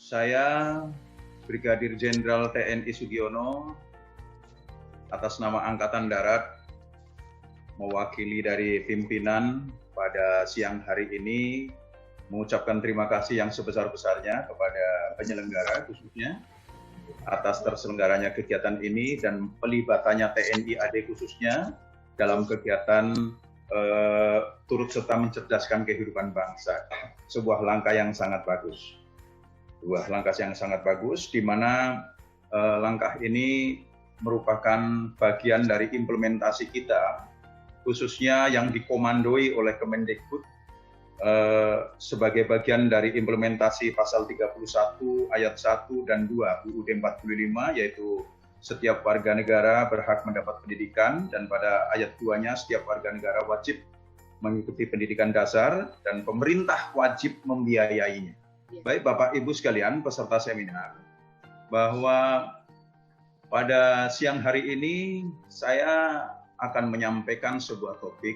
Saya Brigadir Jenderal TNI Sugiono atas nama Angkatan Darat mewakili dari pimpinan pada siang hari ini mengucapkan terima kasih yang sebesar-besarnya kepada penyelenggara khususnya atas terselenggaranya kegiatan ini dan pelibatannya TNI AD khususnya dalam kegiatan turut serta mencerdaskan kehidupan bangsa. Sebuah langkah yang sangat bagus. Di mana langkah ini merupakan bagian dari implementasi kita, khususnya yang dikomandoi oleh Kemendikbud sebagai bagian dari implementasi pasal 31 ayat 1 dan 2 UUD 45, yaitu setiap warga negara berhak mendapat pendidikan, dan pada ayat 2-nya setiap warga negara wajib mengikuti pendidikan dasar dan pemerintah wajib membiayainya. Baik Bapak Ibu sekalian peserta seminar, bahwa pada siang hari ini saya akan menyampaikan sebuah topik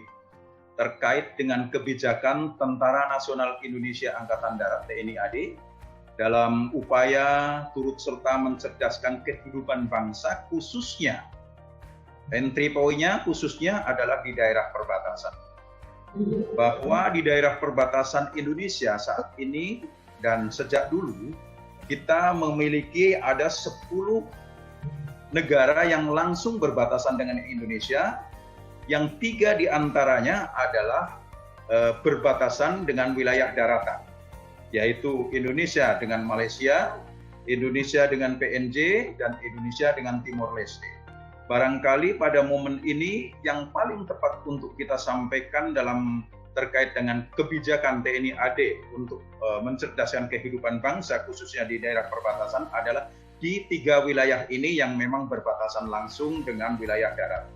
terkait dengan kebijakan Tentara Nasional Indonesia Angkatan Darat TNI AD dalam upaya turut serta mencerdaskan kehidupan bangsa, khususnya entry point-nya khususnya adalah di daerah perbatasan. Bahwa di daerah perbatasan Indonesia saat ini dan sejak dulu kita memiliki ada 10 negara yang langsung berbatasan dengan Indonesia, yang 3 diantaranya adalah berbatasan dengan wilayah daratan, yaitu Indonesia dengan Malaysia, Indonesia dengan PNJ, dan Indonesia dengan Timor Leste. Barangkali pada momen ini yang paling tepat untuk kita sampaikan dalam terkait dengan kebijakan TNI AD untuk mencerdaskan kehidupan bangsa khususnya di daerah perbatasan adalah di 3 wilayah ini yang memang berbatasan langsung dengan wilayah darat.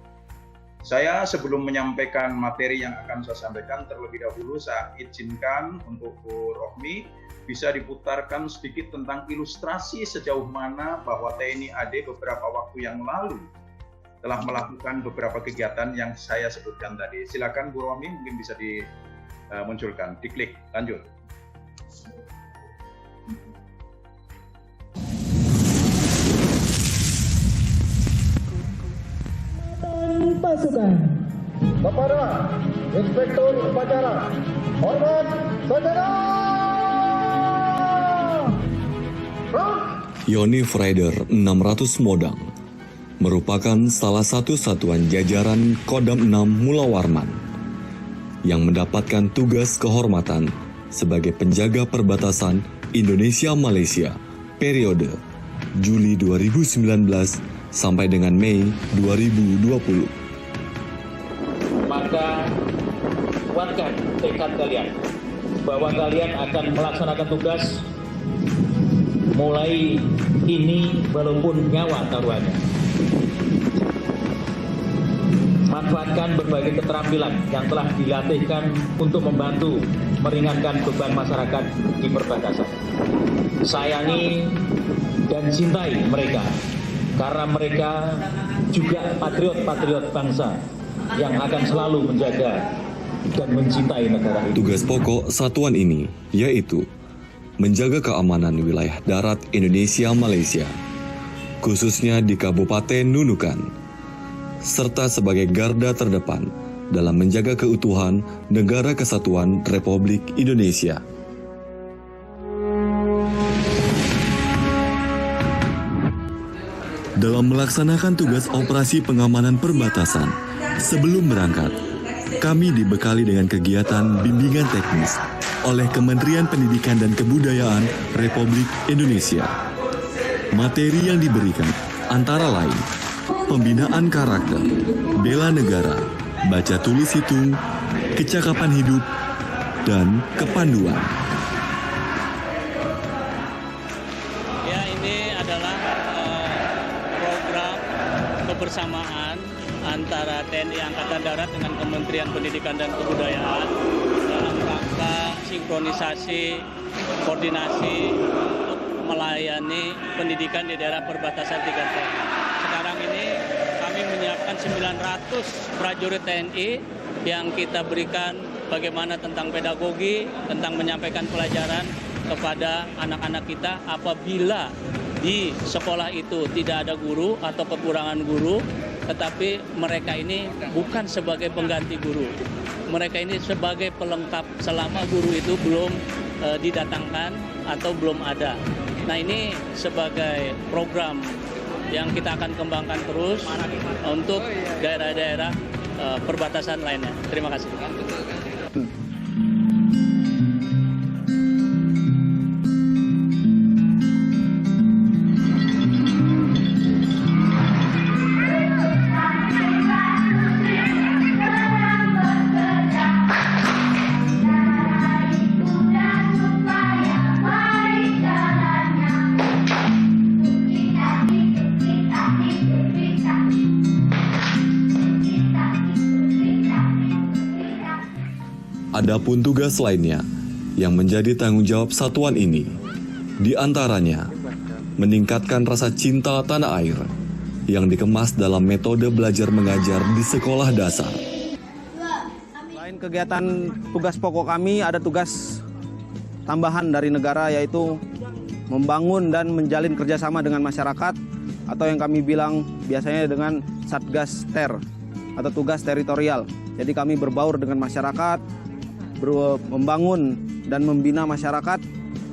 Saya sebelum menyampaikan materi yang akan saya sampaikan terlebih dahulu, saya izinkan untuk Bu Rohmi bisa diputarkan sedikit tentang ilustrasi sejauh mana bahwa TNI AD beberapa waktu yang lalu telah melakukan beberapa kegiatan yang saya sebutkan tadi. Silakan Bu Rohmi, mungkin bisa dimunculkan, diklik, lanjut. Pasukan kepada Inspektur Upacara, hormat saudara. Yonif Rider 600 Modang merupakan salah satu satuan jajaran Kodam 6 Mula Warman yang mendapatkan tugas kehormatan sebagai penjaga perbatasan Indonesia-Malaysia periode Juli 2019 sampai dengan Mei 2020. Maka kuatkan tekad kalian bahwa kalian akan melaksanakan tugas mulai ini walaupun nyawa taruhannya. Manfaatkan berbagai keterampilan yang telah dilatihkan untuk membantu meringankan beban masyarakat di perbatasan. Sayangi dan cintai mereka, karena mereka juga patriot-patriot bangsa yang akan selalu menjaga dan mencintai negara ini. Tugas pokok satuan ini yaitu menjaga keamanan wilayah darat Indonesia-Malaysia, khususnya di Kabupaten Nunukan, serta sebagai garda terdepan dalam menjaga keutuhan Negara Kesatuan Republik Indonesia. Dalam melaksanakan tugas operasi pengamanan perbatasan, sebelum berangkat, kami dibekali dengan kegiatan bimbingan teknis oleh Kementerian Pendidikan dan Kebudayaan Republik Indonesia. Materi yang diberikan antara lain pembinaan karakter, bela negara, baca tulis hitung, kecakapan hidup, dan kepanduan. Ya, ini adalah program kebersamaan antara TNI Angkatan Darat dengan Kementerian Pendidikan dan Kebudayaan dalam rangka sinkronisasi, koordinasi untuk melayani pendidikan di daerah perbatasan 3 TNI. Sekarang ini kami menyiapkan 900 prajurit TNI yang kita berikan bagaimana tentang pedagogi, tentang menyampaikan pelajaran kepada anak-anak kita apabila di sekolah itu tidak ada guru atau kekurangan guru, tetapi mereka ini bukan sebagai pengganti guru. Mereka ini sebagai pelengkap selama guru itu belum didatangkan atau belum ada. Nah, ini sebagai program yang kita akan kembangkan terus untuk daerah-daerah perbatasan lainnya. Terima kasih. Adapun tugas lainnya yang menjadi tanggung jawab satuan ini, di antaranya meningkatkan rasa cinta tanah air yang dikemas dalam metode belajar mengajar di sekolah dasar. Selain kegiatan tugas pokok kami, ada tugas tambahan dari negara, yaitu membangun dan menjalin kerjasama dengan masyarakat, atau yang kami bilang biasanya dengan Satgas Ter atau tugas teritorial. Jadi kami berbaur dengan masyarakat, membangun dan membina masyarakat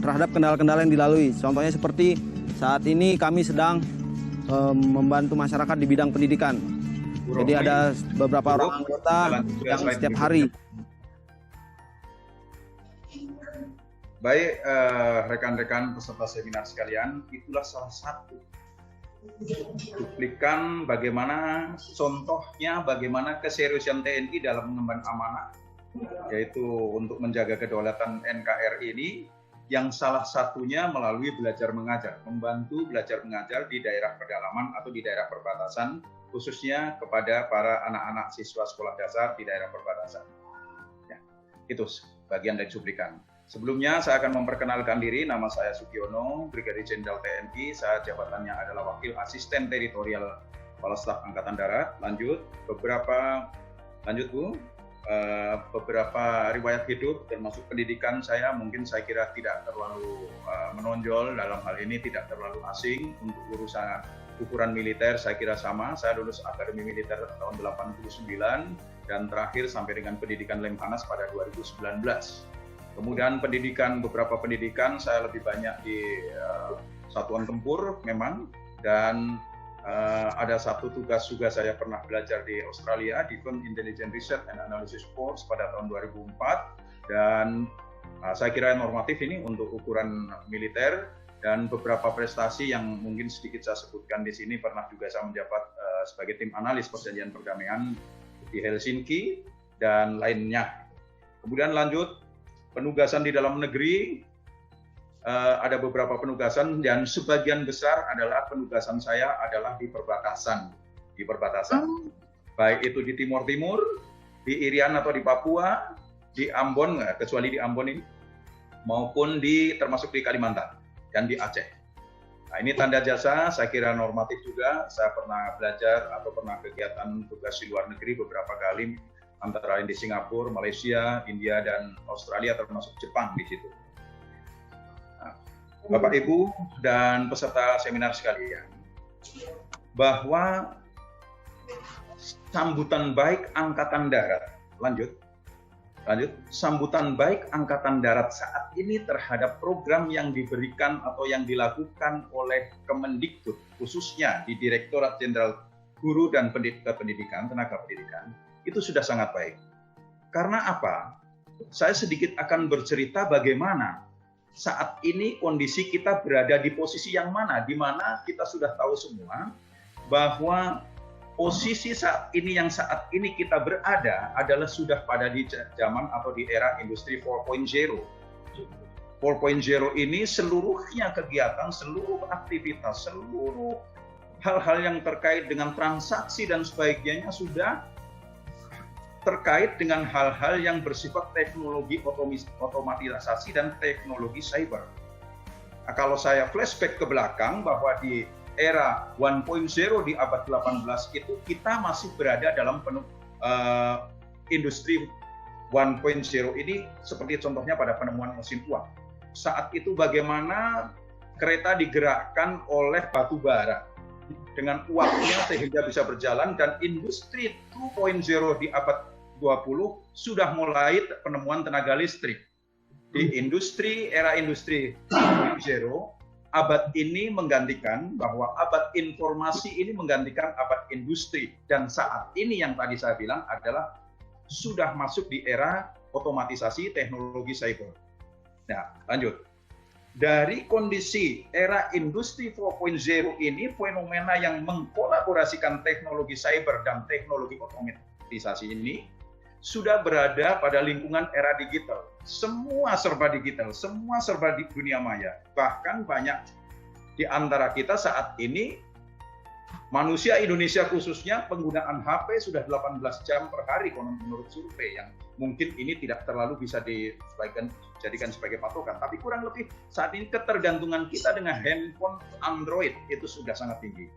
terhadap kendala-kendala yang dilalui. Contohnya seperti saat ini kami sedang membantu masyarakat di bidang pendidikan. Jadi ada beberapa orang anggota yang setiap hari. Baik, rekan-rekan peserta seminar sekalian, itulah salah satu cuplikan bagaimana contohnya bagaimana keseriusan TNI dalam mengemban amanah, yaitu untuk menjaga kedaulatan NKRI ini, yang salah satunya melalui belajar mengajar, membantu belajar mengajar di daerah pedalaman atau di daerah perbatasan, khususnya kepada para anak-anak siswa sekolah dasar di daerah perbatasan. Ya, itu bagian dari cuplikan. Sebelumnya saya akan memperkenalkan diri, nama saya Sugiono, Brigadir Jenderal TNI, saya jabatannya adalah Wakil Asisten Teritorial Kepala Staf Angkatan Darat. Lanjut Bu. Beberapa riwayat hidup termasuk pendidikan saya mungkin saya kira tidak terlalu menonjol dalam hal ini, tidak terlalu asing. Untuk urusan ukuran militer saya kira sama, saya lulus Akademi Militer tahun 89 dan terakhir sampai dengan pendidikan Lemhanas pada 2019. Kemudian beberapa pendidikan saya lebih banyak di satuan tempur memang, dan ada satu tugas juga saya pernah belajar di Australia, Defense Intelligence Research and Analysis Force pada tahun 2004, dan saya kira normatif ini untuk ukuran militer. Dan beberapa prestasi yang mungkin sedikit saya sebutkan di sini, pernah juga saya menjabat sebagai tim analis perjanjian perdamaian di Helsinki dan lainnya. Kemudian lanjut, penugasan di dalam negeri, ada beberapa penugasan dan sebagian besar adalah penugasan saya adalah di perbatasan. Baik itu di Timur Timur, di Irian atau di Papua, di Ambon, kecuali di Ambon ini, maupun termasuk di Kalimantan dan di Aceh. Nah, ini tanda jasa, saya kira normatif juga. Saya pernah belajar atau pernah kegiatan tugas di luar negeri beberapa kali, antara lain di Singapura, Malaysia, India, dan Australia, termasuk Jepang di situ. Nah, Bapak, Ibu, dan peserta seminar sekalian, bahwa sambutan baik Angkatan Darat, lanjut, sambutan baik Angkatan Darat saat ini terhadap program yang diberikan atau yang dilakukan oleh Kemendikbud, khususnya di Direktorat Jenderal Guru dan Pendidikan, Tenaga Pendidikan, itu sudah sangat baik. Karena apa? Saya sedikit akan bercerita bagaimana saat ini kondisi kita berada di posisi yang mana, di mana kita sudah tahu semua bahwa posisi saat ini kita berada adalah sudah pada di zaman atau di era industri 4.0. 4.0 ini seluruhnya kegiatan, seluruh aktivitas, seluruh hal-hal yang terkait dengan transaksi dan sebagainya sudah terkait dengan hal-hal yang bersifat teknologi otomatisasi dan teknologi cyber. Nah, kalau saya flashback ke belakang bahwa di era 1.0 di abad 18 itu kita masih berada dalam industri 1.0 ini, seperti contohnya pada penemuan mesin uang. saat itu bagaimana kereta digerakkan oleh batu bara dengan uapnya sehingga bisa berjalan, dan industri 2.0 di abad 20 sudah mulai penemuan tenaga listrik. Di era industri 2.0, abad ini menggantikan bahwa abad informasi ini menggantikan abad industri, dan saat ini yang tadi saya bilang adalah sudah masuk di era otomatisasi teknologi cyber. Nah, lanjut. Dari kondisi era industri 4.0 ini, fenomena yang mengkolaborasikan teknologi cyber dan teknologi otomatisasi ini sudah berada pada lingkungan era digital. Semua serba digital, semua serba di dunia maya. Bahkan banyak di antara kita saat ini, manusia Indonesia khususnya, penggunaan HP sudah 18 jam per hari menurut survei, yang mungkin ini tidak terlalu bisa dijadikan sebagai patokan. Tapi kurang lebih saat ini ketergantungan kita dengan handphone Android itu sudah sangat tinggi.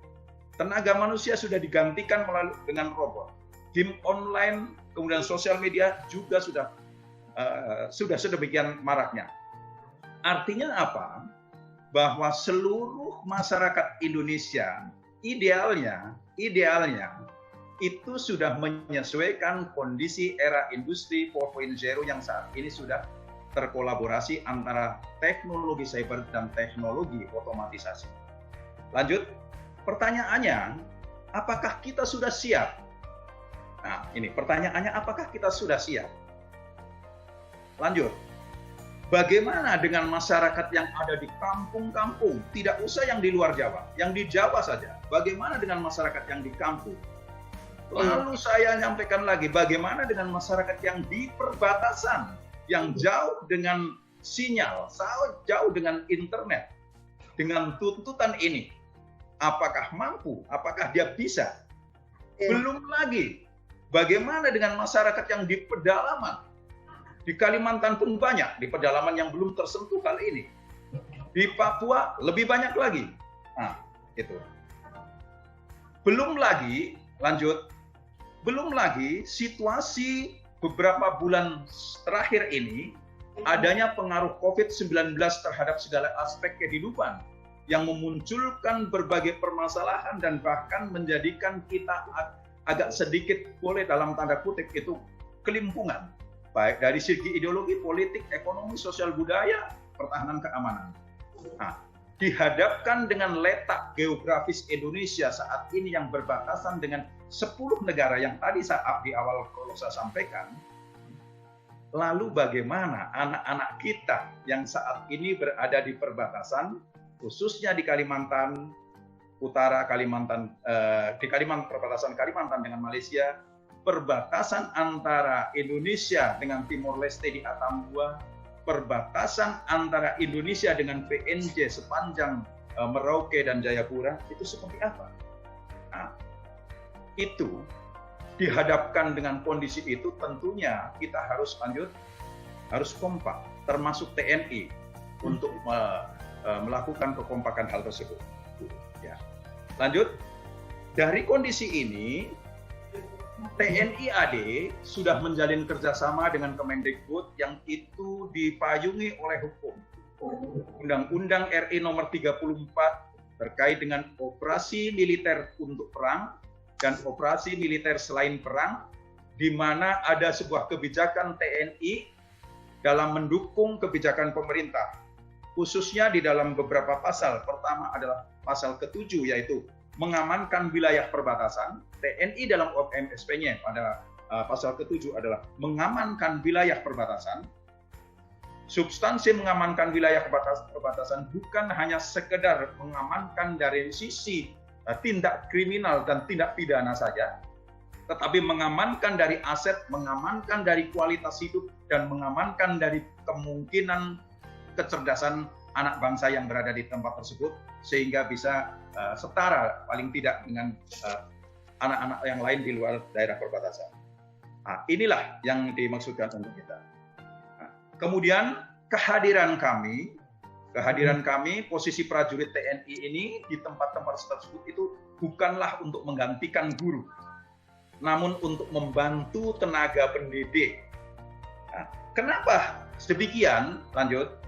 Tenaga manusia sudah digantikan dengan robot. Game online, kemudian sosial media juga sudah sedemikian maraknya. Artinya apa? Bahwa seluruh masyarakat Indonesia idealnya itu sudah menyesuaikan kondisi era industri 4.0 yang saat ini sudah terkolaborasi antara teknologi cyber dan teknologi otomatisasi. Lanjut, pertanyaannya, apakah kita sudah siap? Nah, ini pertanyaannya, apakah kita sudah siap? Lanjut, bagaimana dengan masyarakat yang ada di kampung-kampung? Tidak usah yang di luar Jawa, yang di Jawa saja. Bagaimana dengan masyarakat yang di kampung? Lalu saya nyampaikan lagi, bagaimana dengan masyarakat yang di perbatasan, yang jauh dengan sinyal, jauh dengan internet, dengan tuntutan ini? Apakah mampu? Apakah dia bisa? Belum lagi, bagaimana dengan masyarakat yang di pedalaman? Di Kalimantan pun banyak, di pedalaman yang belum tersentuh kali ini. Di Papua lebih banyak lagi. Nah, itu. Belum lagi, lanjut, belum lagi situasi beberapa bulan terakhir ini, adanya pengaruh COVID-19 terhadap segala aspek kehidupan yang memunculkan berbagai permasalahan dan bahkan menjadikan kita agak sedikit, boleh dalam tanda kutip itu, kelimpungan. Baik dari segi ideologi, politik, ekonomi, sosial budaya, pertahanan keamanan. Nah, dihadapkan dengan letak geografis Indonesia saat ini yang berbatasan dengan 10 negara yang tadi di awal saya sampaikan, lalu bagaimana anak-anak kita yang saat ini berada di perbatasan, khususnya di Kalimantan Utara, di perbatasan Kalimantan dengan Malaysia, perbatasan antara Indonesia dengan Timor Leste di Atambua, perbatasan antara Indonesia dengan PNJ sepanjang Merauke dan Jayapura, itu seperti apa? Nah, itu dihadapkan dengan kondisi itu, tentunya kita harus kompak, termasuk TNI, untuk melakukan kekompakan hal tersebut. Ya. Lanjut, dari kondisi ini, TNI AD sudah menjalin kerjasama dengan Kemendikbud yang itu dipayungi oleh hukum. Undang-Undang RI nomor 34 terkait dengan operasi militer untuk perang dan operasi militer selain perang, di mana ada sebuah kebijakan TNI dalam mendukung kebijakan pemerintah, khususnya di dalam beberapa pasal. Pertama adalah pasal ke-7, yaitu mengamankan wilayah perbatasan. TNI dalam OMSP-nya pada pasal ke-7 adalah mengamankan wilayah perbatasan. Substansi mengamankan wilayah perbatasan bukan hanya sekedar mengamankan dari sisi tindak kriminal dan tindak pidana saja, tetapi mengamankan dari aset, mengamankan dari kualitas hidup, dan mengamankan dari kemungkinan kecerdasan anak bangsa yang berada di tempat tersebut, sehingga bisa setara paling tidak dengan anak-anak yang lain di luar daerah perbatasan. Nah, inilah yang dimaksudkan untuk kita. Nah, kemudian kehadiran kami, posisi prajurit TNI ini di tempat-tempat tersebut itu bukanlah untuk menggantikan guru, namun untuk membantu tenaga pendidik. Nah, kenapa demikian? Lanjut.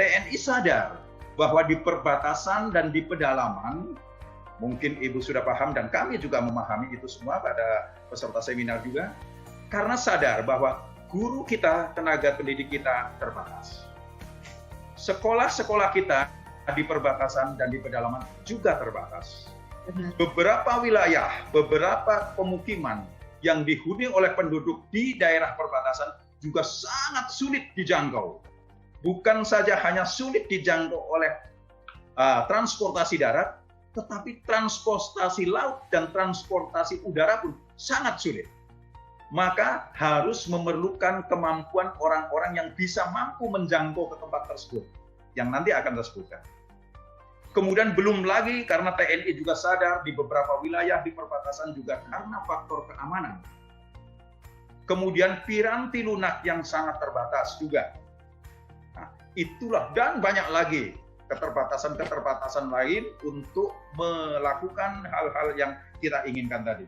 TNI sadar bahwa di perbatasan dan di pedalaman, mungkin Ibu sudah paham dan kami juga memahami itu semua pada peserta seminar juga, karena sadar bahwa guru kita, tenaga pendidik kita terbatas. Sekolah-sekolah kita di perbatasan dan di pedalaman juga terbatas. Beberapa wilayah, beberapa pemukiman yang dihuni oleh penduduk di daerah perbatasan juga sangat sulit dijangkau. Bukan saja hanya sulit dijangkau oleh transportasi darat, tetapi transportasi laut dan transportasi udara pun sangat sulit. Maka harus memerlukan kemampuan orang-orang yang bisa mampu menjangkau ke tempat tersebut, yang nanti akan saya sebutkan. Kemudian belum lagi karena TNI juga sadar di beberapa wilayah di perbatasan juga karena faktor keamanan. Kemudian piranti lunak yang sangat terbatas juga. Nah, itulah dan banyak lagi keterbatasan-keterbatasan lain untuk melakukan hal-hal yang kita inginkan tadi.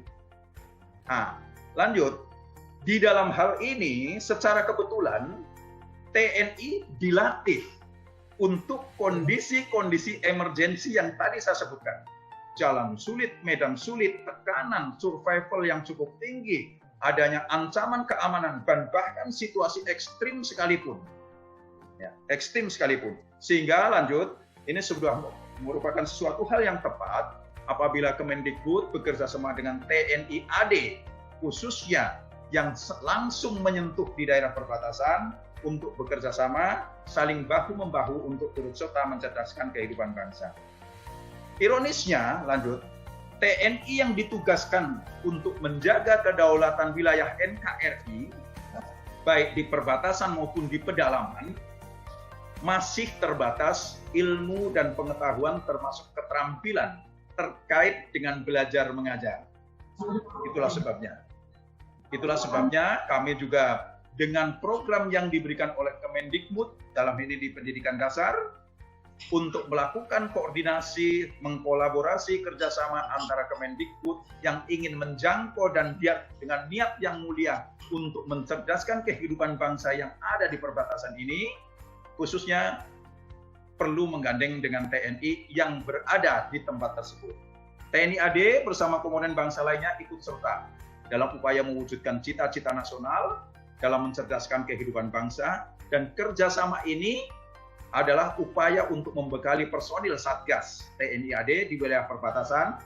Nah, lanjut. Di dalam hal ini, secara kebetulan, TNI dilatih untuk kondisi-kondisi emergensi yang tadi saya sebutkan. Jalan sulit, medan sulit, tekanan, survival yang cukup tinggi, adanya ancaman keamanan, dan bahkan situasi ekstrim sekalipun. Ya, ekstrim sekalipun. Sehingga lanjut, ini sudah merupakan sesuatu hal yang tepat apabila Kemendikbud bekerja sama dengan TNI AD, khususnya yang langsung menyentuh di daerah perbatasan untuk bekerja sama, saling bahu-membahu untuk turut serta mencerdaskan kehidupan bangsa. Ironisnya, lanjut, TNI yang ditugaskan untuk menjaga kedaulatan wilayah NKRI, baik di perbatasan maupun di pedalaman, masih terbatas ilmu dan pengetahuan termasuk keterampilan terkait dengan belajar mengajar. Itulah sebabnya. Itulah sebabnya kami juga dengan program yang diberikan oleh Kemendikbud dalam ini di pendidikan dasar untuk melakukan koordinasi, mengkolaborasi kerjasama antara Kemendikbud yang ingin menjangkau dan dengan niat yang mulia untuk mencerdaskan kehidupan bangsa yang ada di perbatasan ini, khususnya perlu menggandeng dengan TNI yang berada di tempat tersebut. TNI AD bersama komponen bangsa lainnya ikut serta dalam upaya mewujudkan cita-cita nasional dalam mencerdaskan kehidupan bangsa, dan kerjasama ini adalah upaya untuk membekali personil Satgas TNI AD di wilayah perbatasan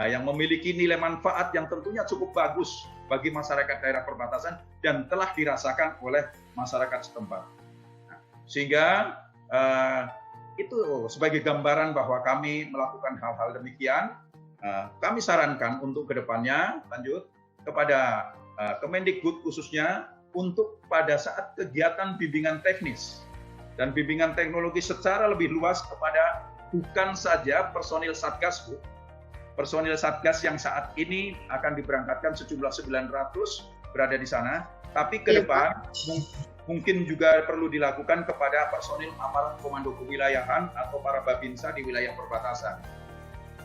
yang memiliki nilai manfaat yang tentunya cukup bagus bagi masyarakat daerah perbatasan dan telah dirasakan oleh masyarakat setempat. Sehingga itu sebagai gambaran bahwa kami melakukan hal-hal demikian. Kami sarankan untuk kedepannya, lanjut, kepada Kemendikbud khususnya untuk pada saat kegiatan bimbingan teknis dan bimbingan teknologi secara lebih luas kepada bukan saja personil Satgas, Bu. Personil Satgas yang saat ini akan diberangkatkan sejumlah 900 berada di sana, tapi ke depan mungkin juga perlu dilakukan kepada personil aparat komando kewilayahan atau para babinsa di wilayah perbatasan.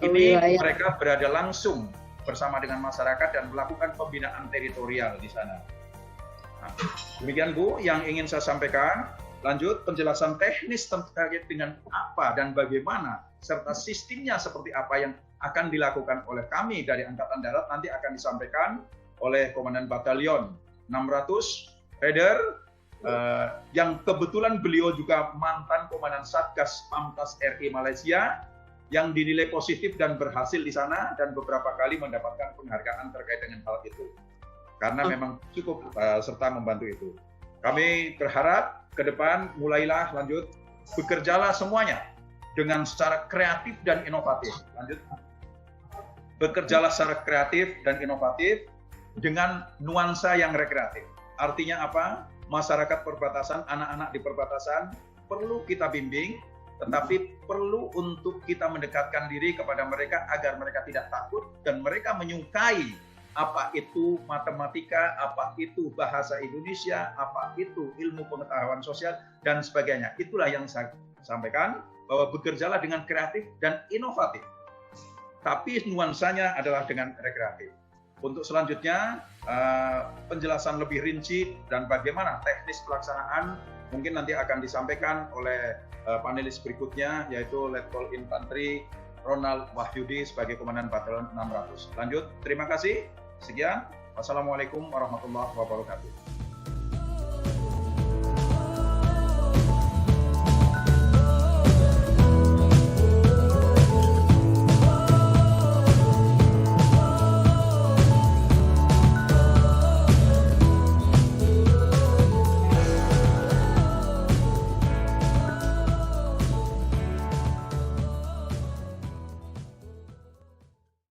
Ini mereka berada langsung bersama dengan masyarakat dan melakukan pembinaan teritorial di sana. Nah, demikian Bu yang ingin saya sampaikan. Lanjut, penjelasan teknis terkait dengan apa dan bagaimana serta sistemnya seperti apa yang akan dilakukan oleh kami dari Angkatan Darat nanti akan disampaikan oleh Komandan Batalion 600 Header yang kebetulan beliau juga mantan Komandan Satgas Pamtas RI Malaysia yang dinilai positif dan berhasil di sana dan beberapa kali mendapatkan penghargaan terkait dengan hal itu. Karena memang cukup serta membantu itu. Kami berharap ke depan mulailah lanjut bekerjalah semuanya dengan secara kreatif dan inovatif. Lanjut. Bekerjalah secara kreatif dan inovatif dengan nuansa yang rekreatif. Artinya apa? Masyarakat perbatasan, anak-anak di perbatasan perlu kita bimbing, tetapi perlu untuk kita mendekatkan diri kepada mereka agar mereka tidak takut dan mereka menyukai apa itu matematika, apa itu bahasa Indonesia, apa itu ilmu pengetahuan sosial, dan sebagainya. Itulah yang saya sampaikan, bahwa bekerjalah dengan kreatif dan inovatif. Tapi nuansanya adalah dengan rekreatif. Untuk selanjutnya, penjelasan lebih rinci dan bagaimana teknis pelaksanaan mungkin nanti akan disampaikan oleh panelis berikutnya, yaitu Letkol Infanteri Ronald Wahyudi sebagai Komandan Batalion 600. Lanjut, terima kasih. Sekian. Wassalamualaikum warahmatullahi wabarakatuh.